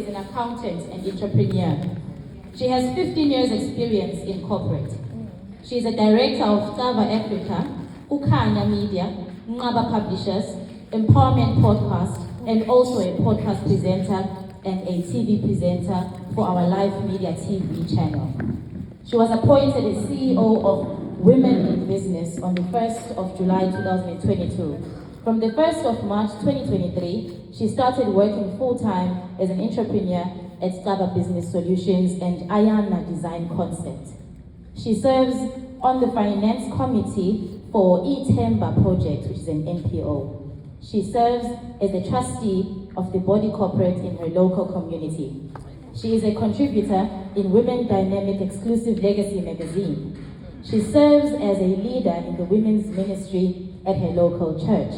is an accountant and entrepreneur. She has 15 years experience in corporate. She is a director of Tava Africa, Ukanya Media, Ngaba Publishers, Empowerment Podcast, and also a podcast presenter and a TV presenter for our live media TV channel. She was appointed as CEO of Women in Business on the 1st of July 2022. From the 1st of March 2023, she started working full-time as an entrepreneur at Skaba Business Solutions and Ayana Design Concept. She serves on the finance committee for eTemba Project, which is an NPO. She serves as a trustee of the body corporate in her local community. She is a contributor in Women Dynamic Exclusive Legacy magazine. She serves as a leader in the women's ministry at her local church.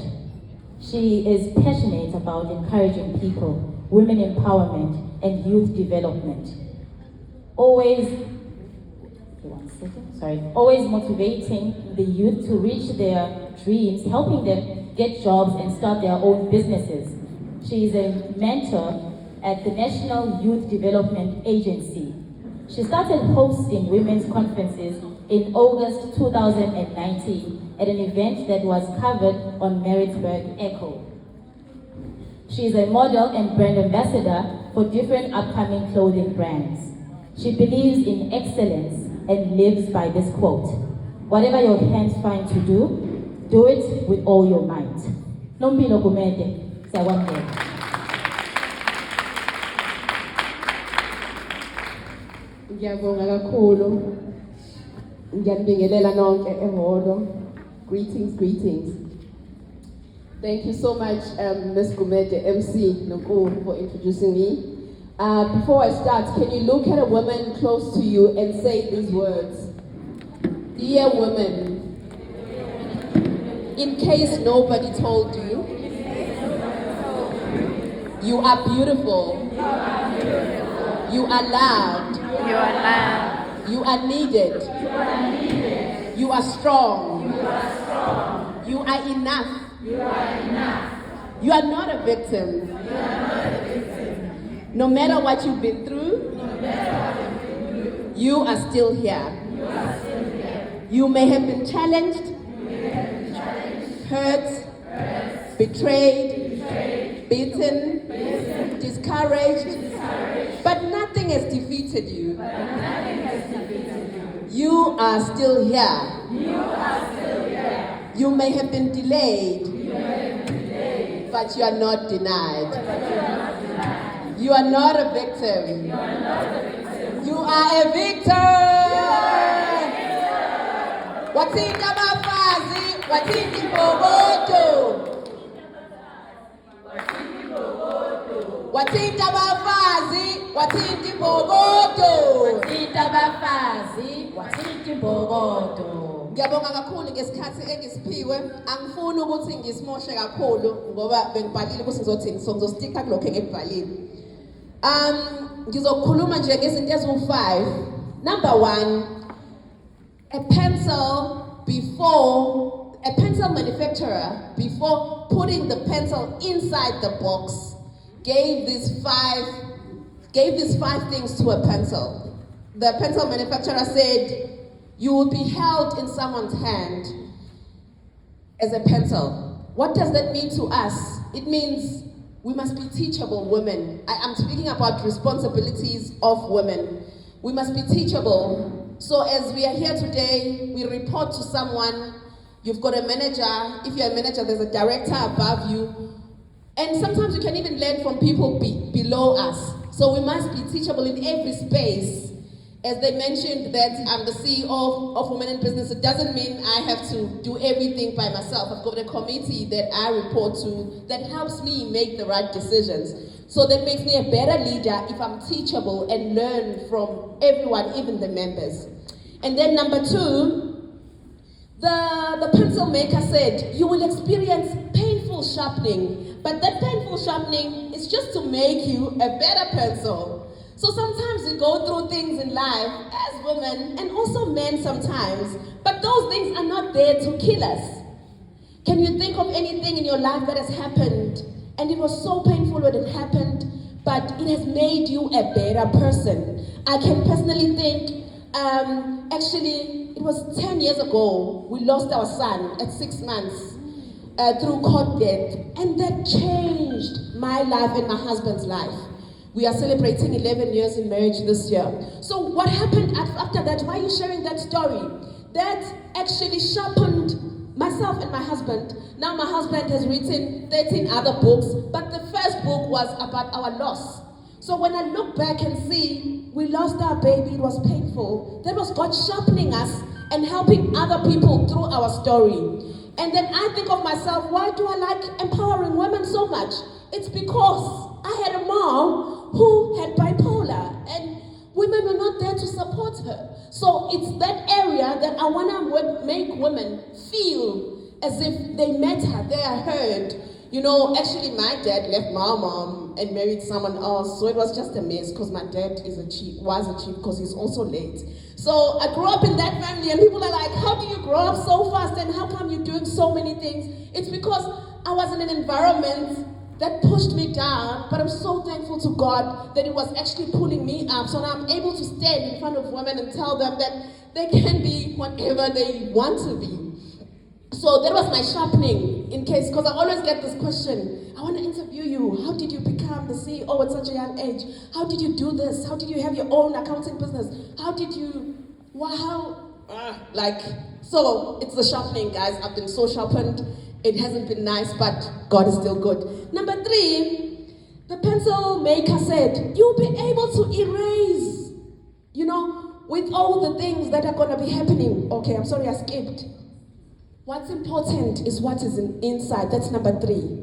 She is passionate about encouraging people, women empowerment, and youth development. Always motivating the youth to reach their dreams, helping them get jobs and start their own businesses. She is a mentor at the National Youth Development Agency. She started hosting women's conferences in August 2019 at an event that was covered on Maritzburg Echo. She is a model and brand ambassador for different upcoming clothing brands. She believes in excellence and lives by this quote: "Whatever your hands find to do it with all your might." Nompilo Gumede, siyabonga. Ngiyabonga kakhulu. Ngiyanibingelela nonke ehholo. Greetings. Thank you so much, Ms. Gumede, MC Nompilo, for introducing me. Before I start, can you look at a woman close to you and say these words? Dear woman, in case nobody told you, you are beautiful. You are loved. You are needed. You are strong. You are enough. You are not a victim. No matter what you've been through, you are still here. You may have been challenged, hurt, betrayed, beaten, discouraged, but nothing has defeated you. You are still here. You may have been delayed, but you are not denied. You are not a victim. You are a victor. Wathinta abafazi, wathinta imbokodo. Wathinta abafazi, wathinta imbokodo. Wathinta abafazi, wathinta imbokodo. Ngiyabonga kakhulu ngesikhathi engisiphiwe. Angifuni ukuthi ngisimoshe kakhulu ngoba bengibhalile ukuthi ngizosticka kulokho engikubhalile. Ngizokhuluma nje ngezinto eziwu-5. Number 1, a pencil manufacturer, before putting the pencil inside the box, gave these five things to a pencil. The pencil manufacturer said, you will be held in someone's hand as a pencil. What does that mean to us? It means we must be teachable women. I'm speaking about responsibilities of women. We must be teachable. So as we are here today, we report to someone. You've got a manager. If you're a manager, there's a director above you. And sometimes you can even learn from people below us. So we must be teachable in every space. As they mentioned that I'm the CEO of Women in Business, it doesn't mean I have to do everything by myself. I've got a committee that I report to that helps me make the right decisions. So that makes me a better leader if I'm teachable and learn from everyone, even the members. And then number 2, the pencil maker said, you will experience painful sharpening, but that painful sharpening is just to make you a better pencil. So sometimes we go through things in life as women and also men sometimes, but those things are not there to kill us. Can you think of anything in your life that has happened and it was so painful when it happened, but it has made you a better person. I can personally think, actually, it was 10 years ago, we lost our son at 6 months through court death, and that changed my life and my husband's life. We are celebrating 11 years in marriage this year. So what happened after that? Why are you sharing that story? That actually sharpened myself and my husband. Now my husband has written 13 other books, but the first book was about our loss. So when I look back and see, we lost our baby, it was painful. That was God sharpening us and helping other people through our story. And then I think of myself, why do I like empowering women so much? It's because I had a mom who had bipolar, and women were not there to support her. So it's that area that I want to make women feel as if they met her, they are heard. You know, actually my dad left my mom and married someone else, so it was just a mess because my dad was a chief because he's also late. So I grew up in that family, and people are like, how do you grow up so fast and how come you're doing so many things? It's because I was in an environment that pushed me down, but I'm so thankful to God that it was actually pulling me up. So now I'm able to stand in front of women and tell them that they can be whatever they want to be. So that was my sharpening, in case, because I always get this question, I want to interview you. How did you become the CEO at such a young age? How did you do this? How did you have your own accounting business? How did you, so it's the sharpening, guys. I've been so sharpened. It hasn't been nice, but God is still good. Number 3, the pencil maker said, you'll be able to erase, with all the things that are going to be happening. Okay, I'm sorry I skipped. What's important is what is inside. That's number 3.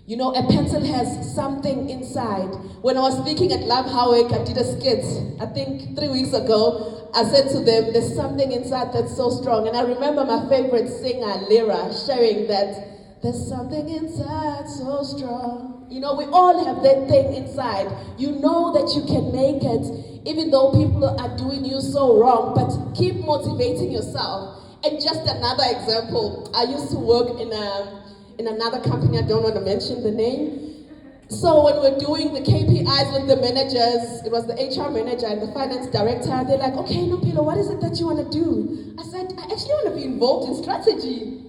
A pencil has something inside. When I was speaking at Love Howick, I did a skit, I think 3 weeks ago. I said to them, there's something inside that's so strong. And I remember my favorite singer, Lyra, sharing that there's something inside so strong. We all have that thing inside. You know that you can make it, even though people are doing you so wrong, but keep motivating yourself. And just another example, I used to work in another company, I don't want to mention the name. So when we're doing the KPIs with the managers, it was the HR manager and the finance director, they're like, okay, Nompilo, what is it that you want to do? I said, I actually want to be involved in strategy.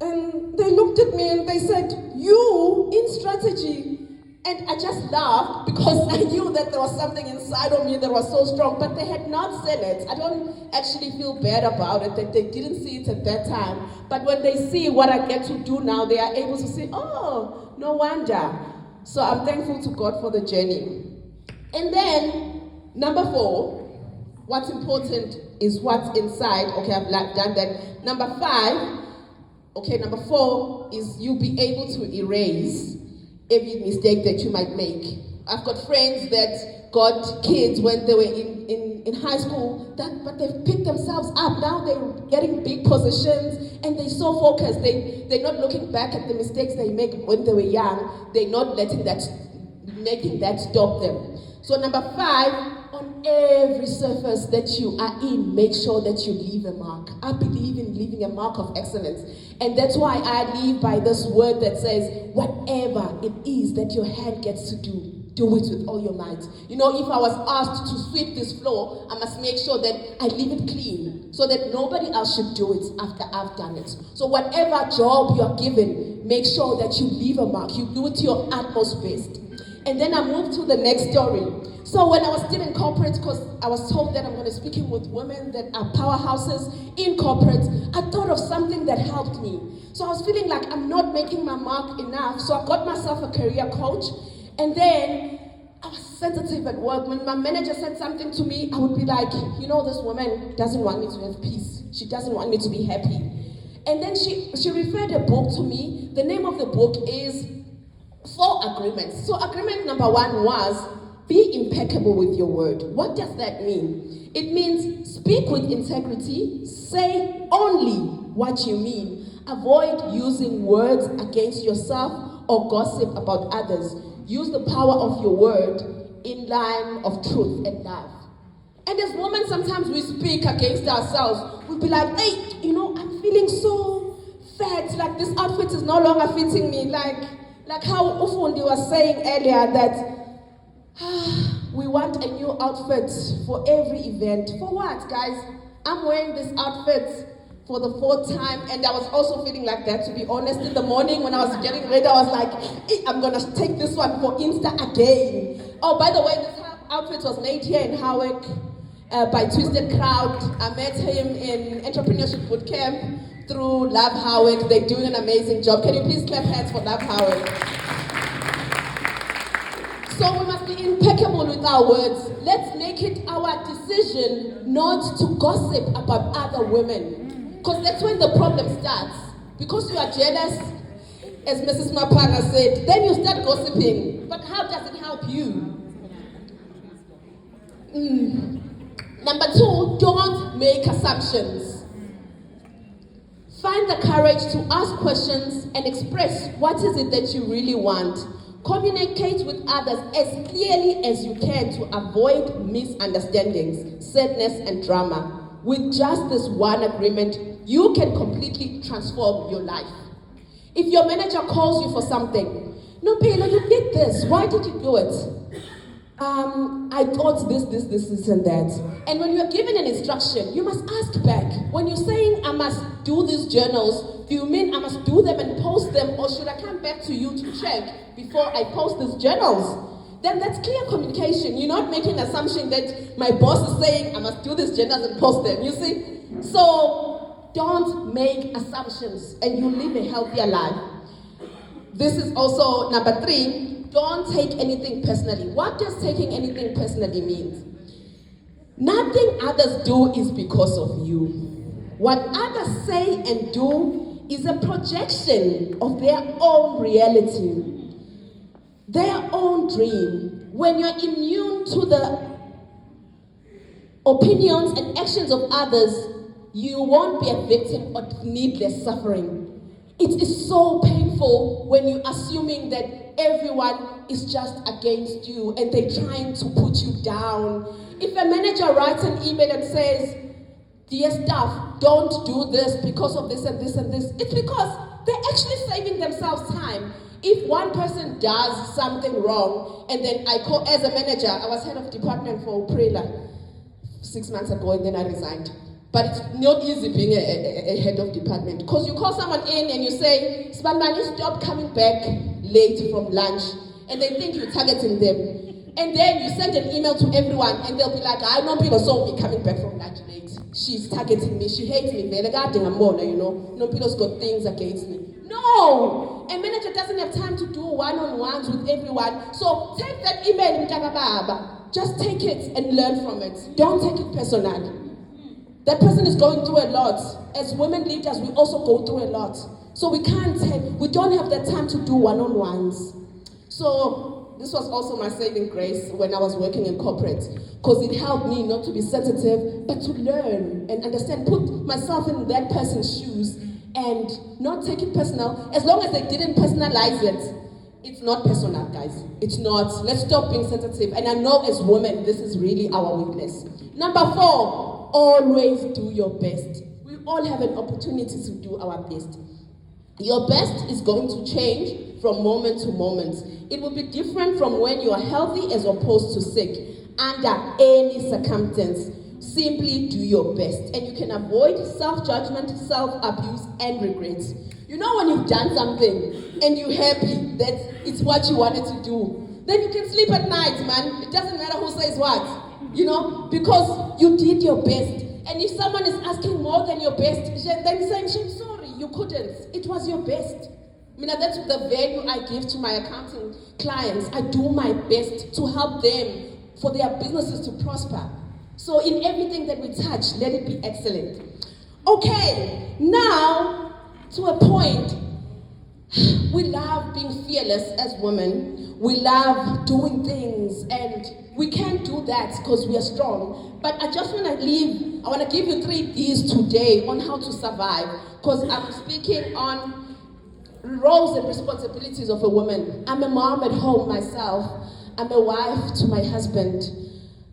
And they looked at me and they said, you in strategy? And I just laughed because I knew that there was something inside of me that was so strong, but they had not said it. I don't actually feel bad about it, that they didn't see it at that time. But when they see what I get to do now, they are able to say, oh, no wonder. So I'm thankful to God for the journey. And then, number 4, what's important is what's inside. Okay, I've done that. Number 4 is you'll be able to erase every mistake that you might make. I've got friends that got kids when they were in high school, but they've picked themselves up. Now they're getting big positions and they're so focused. They're not looking back at the mistakes they make when they were young. They're not making that stop them. So number 5, on every surface that you are in, make sure that you leave a mark. I believe in leaving a mark of excellence. And that's why I live by this word that says, whatever it is that your hand gets to do it with all your might. If I was asked to sweep this floor, I must make sure that I leave it clean so that nobody else should do it after I've done it. So whatever job you're given, make sure that you leave a mark. You do it to your utmost best. And then I moved to the next story. So when I was still in corporate, because I was told that I'm going to speak with women that are powerhouses in corporate, I thought of something that helped me. So I was feeling like I'm not making my mark enough. So I got myself a career coach. And then I was sensitive at work. When my manager said something to me, I would be like, this woman doesn't want me to have peace. She doesn't want me to be happy. And then she referred a book to me. The name of the book is 4 Agreements. So agreement number 1 was, be impeccable with your word. What does that mean? It means speak with integrity, say only what you mean. Avoid using words against yourself or gossip about others. Use the power of your word in line of truth and love. And as women, sometimes we speak against ourselves. We'll be like, hey, I'm feeling so fat, like this outfit is no longer fitting me. Like how Ufundi was saying earlier, that We want a new outfit for every event. For what, guys? I'm wearing this outfit for the 4th time, and I was also feeling like that, to be honest. In the morning when I was getting ready, I was like, I'm gonna take this one for Insta again. Oh, by the way, this outfit was made here in Howick by Twisted Crowd. I met him in Entrepreneurship Bootcamp through Love Howick. They're doing an amazing job. Can you please clap hands for Love Howick? So we must be impeccable with our words. Let's make it our decision not to gossip about other women. Because that's when the problem starts. Because you are jealous, as Mrs. Mapana said, then you start gossiping. But how does it help you? Number 2, don't make assumptions. Find the courage to ask questions and express what is it that you really want. Communicate with others as clearly as you can to avoid misunderstandings, sadness, and drama. With just this one agreement, you can completely transform your life. If your manager calls you for something, Nompilo, you did this. Why did you do it? I thought this, and that. And when you're given an instruction, you must ask back. When you're saying, I must do these journals, do you mean I must do them and post them, or should I come back to you to check before I post these journals? Then that's clear communication. You're not making an assumption that my boss is saying, I must do these journals and post them, you see? So don't make assumptions and you live a healthier life. This is also number 3. Don't take anything personally. What does taking anything personally mean? Nothing others do is because of you. What others say and do is a projection of their own reality, their own dream. When you're immune to the opinions and actions of others, you won't be a victim of needless suffering. It is so painful when you're assuming that everyone is just against you and they're trying to put you down. If a manager writes an email and says, dear staff, don't do this because of this and this and this, it's because they're actually saving themselves time. If one person does something wrong, and then I call, as a manager, I was head of department for Prela 6 months ago, and then I resigned. But it's not easy being a head of department, because you call someone in and you say, Spanmani, stop coming back late from lunch, and they think you're targeting them. And then you send an email to everyone, and they'll be like, I know people saw me coming back from lunch late. She's targeting me, she hates me, you know, Nompilo's got things against me. No! A manager doesn't have time to do one-on-ones with everyone. So take that email, Mtagababa. Just take it and learn from it. Don't take it personally. That person is going through a lot. As women leaders, we also go through a lot. So we don't have the time to do one-on-ones. So this was also my saving grace when I was working in corporate, because it helped me not to be sensitive, but to learn and understand, put myself in that person's shoes and not take it personal. As long as they didn't personalize it, it's not personal, guys. It's not. Let's stop being sensitive. And I know as women, this is really our weakness. Number 4, always do your best. We all have an opportunity to do our best. Your best is going to change from moment to moment. It will be different from when you are healthy as opposed to sick. Under any circumstance, simply do your best. And you can avoid self-judgment, self-abuse, and regrets. You know when you've done something and you're happy that it's what you wanted to do, then you can sleep at night, man. It doesn't matter who says what, you know, because you did your best. And if someone is asking more than your best, then saying, I'm sorry, you couldn't. It was your best. I mean, that's the value I give to my accounting clients. I do my best to help them for their businesses to prosper. So in everything that we touch, let it be excellent. Okay, now to a point, we love being fearless as women. We love doing things, and we can't do that because we are strong. But I just want to give you 3 Ds today on how to survive, because I'm speaking on roles and responsibilities of a woman. I'm a mom at home myself. I'm a wife to my husband.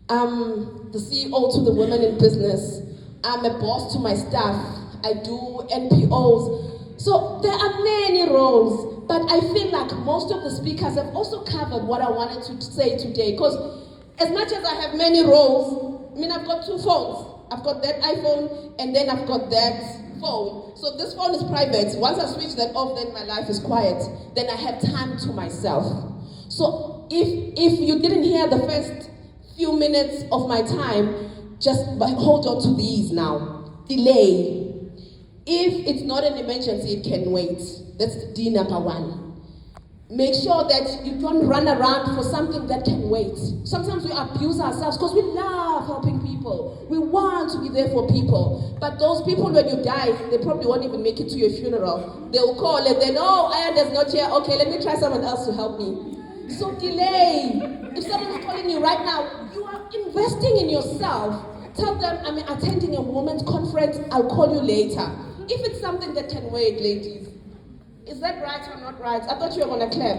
I'm the CEO to the women in business. I'm a boss to my staff. I do NPOs. So there are many roles, But I feel like most of the speakers have also covered what I wanted to say today. Because as much as I have many roles, I mean, I've got 2 phones. I've got that iPhone, and then I've got that phone. So this phone is private. Once I switch that off, then my life is quiet. Then I have time to myself. So if you didn't hear the first few minutes of my time, just hold on to these now. Delay. If it's not an emergency, it can wait. That's D number 1. Make sure that you don't run around for something that can wait. Sometimes we abuse ourselves because we love helping people. We want to be there for people. But those people, when you die, they probably won't even make it to your funeral. They will call and then, oh, Ayanda's not here. Okay, let me try someone else to help me. So delay. If someone is calling you right now, you are investing in yourself. Tell them, I'm attending a women's conference. I'll call you later. If it's something that can wait, ladies. Is that right or not right? I thought you were going to clap.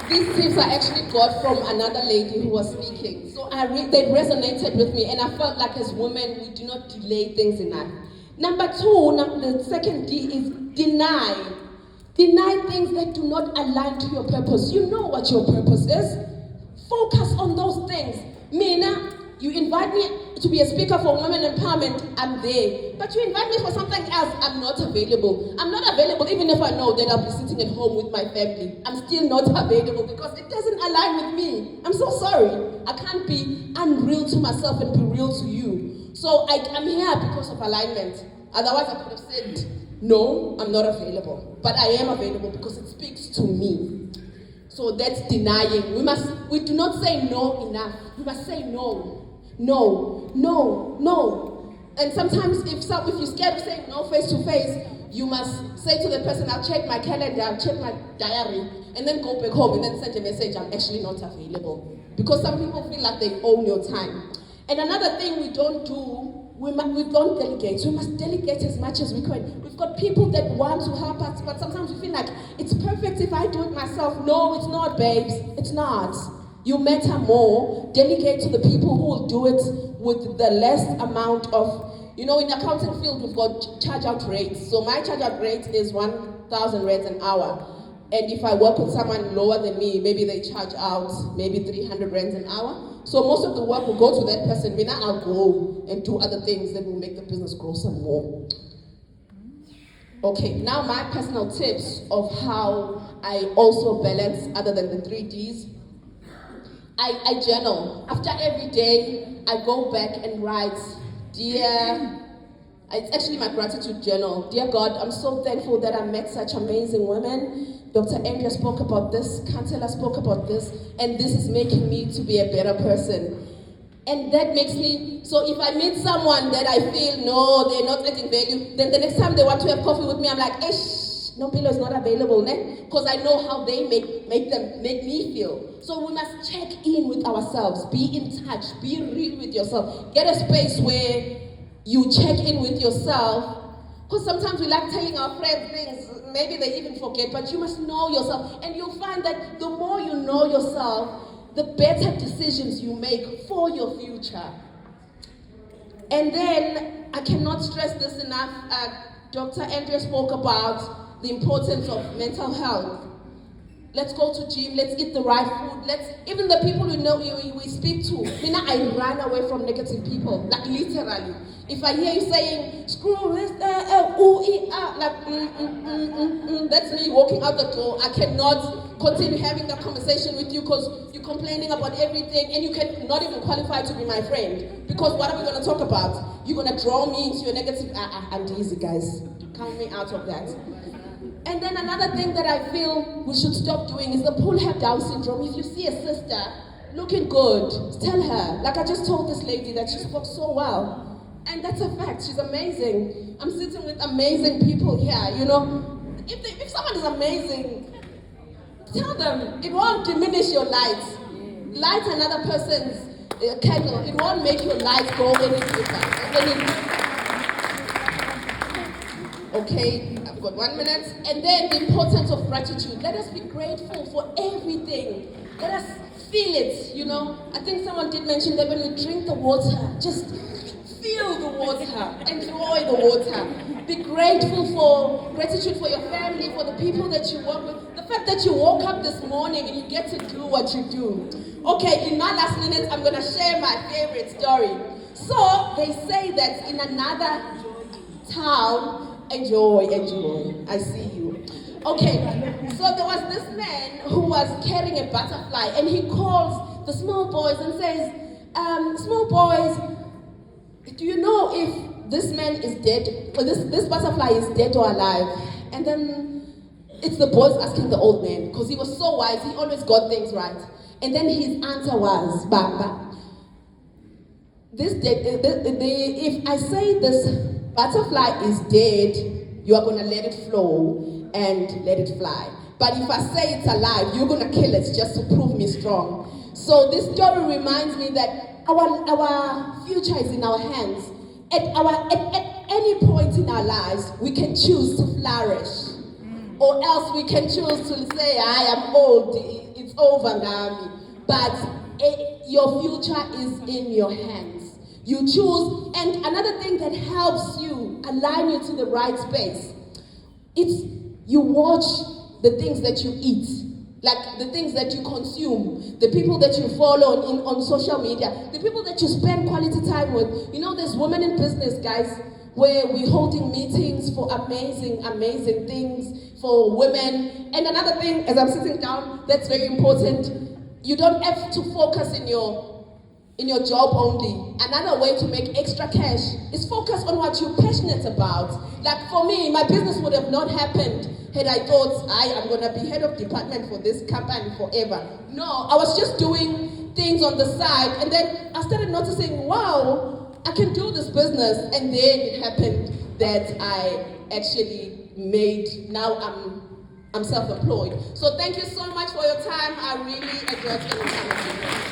These tips I actually got from another lady who was speaking. So they resonated with me, and I felt like as women, we do not delay things enough. Number 2, the second D is deny. Deny things that do not align to your purpose. You know what your purpose is. Focus on those things. Mina, you invite me to be a speaker for women empowerment, I'm there. But you invite me for something else, I'm not available. I'm not available even if I know that I'll be sitting at home with my family. I'm still not available because it doesn't align with me. I'm so sorry. I can't be unreal to myself and be real to you. So I'm here because of alignment. Otherwise I could have said, no, I'm not available. But I am available because it speaks to me. So that's denying. We do not say no enough. We must say no. No, no, no. And sometimes if you're scared of saying no face to face, you must say to the person, I'll check my calendar, I'll check my diary, and then go back home and then send a message, I'm actually not available. Because some people feel like they own your time. And another thing we don't do, we don't delegate. We must delegate as much as we can. We've got people that want to help us, but sometimes we feel like it's perfect if I do it myself. No, it's not, babes. It's not. You matter more. Delegate to the people who will do it with the less amount of, in the accounting field, we've got charge-out rates. So my charge-out rate is 1,000 rands an hour. And if I work with someone lower than me, maybe they charge out maybe 300 rands an hour. So most of the work will go to that person. Then I'll go and do other things that will make the business grow some more. Okay, now my personal tips of how I also balance other than the 3 Ds. I journal. After every day, I go back and write, it's actually my gratitude journal. Dear God, I'm so thankful that I met such amazing women. Dr. Andrea spoke about this, Kansela spoke about this, and this is making me to be a better person. And that makes me, so if I meet someone that I feel, no, they're not adding value, then the next time they want to have coffee with me, I'm like, Nompilo is not available, ne? Because I know how they make me feel. So we must check in with ourselves, be in touch, be real with yourself. Get a space where you check in with yourself. Because sometimes we like telling our friends things, maybe they even forget, but you must know yourself. And you'll find that the more you know yourself, the better decisions you make for your future. And then, I cannot stress this enough, Dr. Andrea spoke about the importance of mental health. Let's go to gym, let's eat the right food, even the people we speak to. I run away from negative people, like literally. If I hear you saying, screw this, that's me walking out the door. I cannot continue having that conversation with you because you're complaining about everything and you can not even qualify to be my friend. Because what are we going to talk about? You're going to draw me into your negative, I'm easy, guys. Count me out of that. And then another thing that I feel we should stop doing is the pull her down syndrome. If you see a sister looking good, tell her. Like I just told this lady that she spoke so well. And that's a fact, she's amazing. I'm sitting with amazing people here, If someone is amazing, tell them. It won't diminish your light. Light another person's candle. It won't make your light go any deeper. Okay, I've got 1 minute. And then the importance of gratitude. Let us be grateful for everything. Let us feel it, I think someone did mention that when we drink the water, just feel the water, enjoy the water. Be gratitude for your family, for the people that you work with. The fact that you woke up this morning and you get to do what you do. Okay, in my last minute, I'm going to share my favorite story. So, they say that in another town, enjoy. I see you. Okay, so there was this man who was carrying a butterfly, and he calls the small boys and says, small boys, do you know if this man is dead, or this butterfly is dead or alive? And then it's the boys asking the old man, because he was so wise, he always got things right. And then his answer was, Baba, if I say this butterfly is dead, you are going to let it flow and let it fly. But if I say it's alive, you're going to kill it just to prove me strong. So this story reminds me that our future is in our hands. At any point in our lives, we can choose to flourish. Or else we can choose to say, I am old, it's over, Ngami. But your future is in your hands. You choose, and another thing that helps you align you to the right space, it's you watch the things that you eat, like the things that you consume, the people that you follow on social media, the people that you spend quality time with. You know, there's women in business, guys, where we're holding meetings for amazing things for women. And another thing, as I'm sitting down, that's very important, you don't have to focus in your job only. Another way to make extra cash is focus on what you're passionate about. Like for me, my business would have not happened had I thought I am going to be head of department for this company forever. No, I was just doing things on the side, and then I started noticing, wow, I can do this business. And then it happened that I actually now I'm self-employed. So thank you so much for your time. I really enjoyed spending time with you.